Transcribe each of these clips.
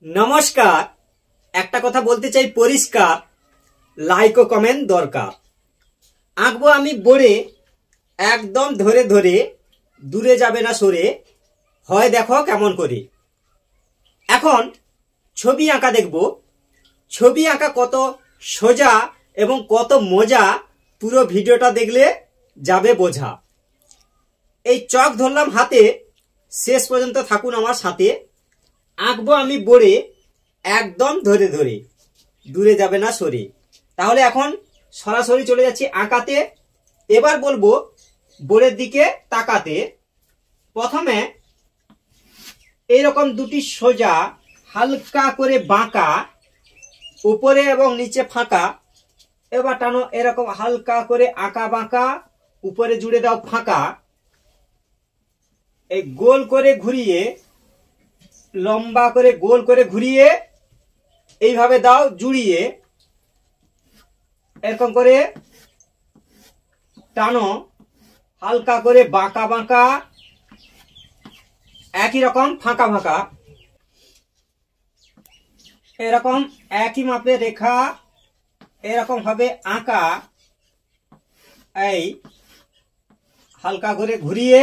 নমস্কার। একটা কথা বলতে চাই পরিষ্কার, লাইক ও কমেন্ট দরকার। আঁকবো আমি বোর্ডে, একদম ধরে ধরে, দূরে যাবে না সরে, হয় দেখো কেমন করে। এখন ছবি আঁকা দেখব। ছবি আঁকা কত সোজা এবং কত মজা, পুরো ভিডিওটা দেখলে যাবে বোঝা। এই চক ধরলাম হাতে, শেষ পর্যন্ত থাকুন আমার সাথে। আঁকবো আমি বোর্ডে, একদম ধরে ধরে, দূরে যাবে না সরে। তাহলে এখন সরাসরি চলে যাচ্ছি আঁকাতে। এবার বলবো বোর্ডের দিকে তাকাতে। প্রথমে এইরকম দুটি সোজা, হালকা করে বাঁকা, উপরে এবং নিচে ফাঁকা। এবার টানো এরকম হালকা করে আঁকা বাঁকা, উপরে জুড়ে দাও ফাঁকা। এই গোল করে ঘুরিয়ে, লম্বা করে গোল করে ঘুরিয়ে এইভাবে দাও জুড়িয়ে। এরকম করে টানো, হালকা করে বাঁকা বাঁকা, একই রকম ফাঁকা ফাঁকা। এরকম একই মাপে রেখা এরকম ভাবে আঁকা। এই হালকা করে ঘুরিয়ে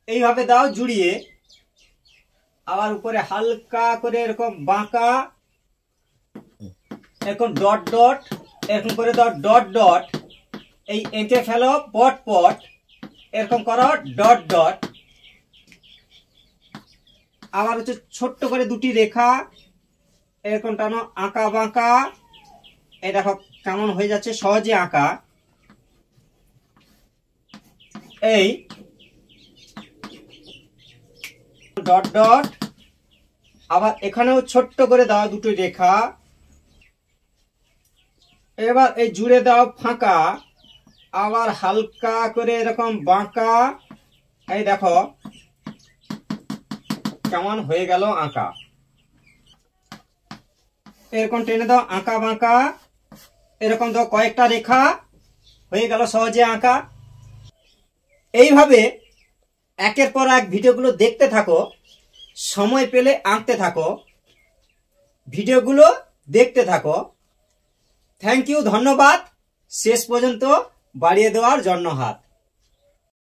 এইভাবে দাও জুড়িয়ে। আবার উপরে হালকা করে এরকম বাঁকা, এরকম ডট ডট, এরকম করে দাও ডট ডট। এই এঁকে ফেলো পট পট, এরকম করো ডট ডট। আবার হচ্ছে ছোট্ট করে দুটি রেখা এরকম টানো আঁকা বাঁকা। এই দেখো কেমন হয়ে যাচ্ছে সহজে আঁকা। এই ডট ডট, আবার এখানেও ছোট্ট করে দাও দুটো রেখা। এবার এই জুড়ে দাও ফাঁকা, আবার হালকা করে এরকম বাঁকা। এই দেখো কেমন হয়ে গেল আঁকা। এরকম টেনে দাও আঁকা বাঁকা, এরকম দাও কয়েকটা রেখা, হয়ে গেল সহজে আঁকা। এইভাবে একের পর এক ভিডিওগুলো দেখতে থাকো, সময় পেলে আঁকতে থাকো, ভিডিওগুলো দেখতে থাকো। থ্যাংক ইউ, ধন্যবাদ শেষ পর্যন্ত বাড়িয়ে দেওয়ার জন্য হাত।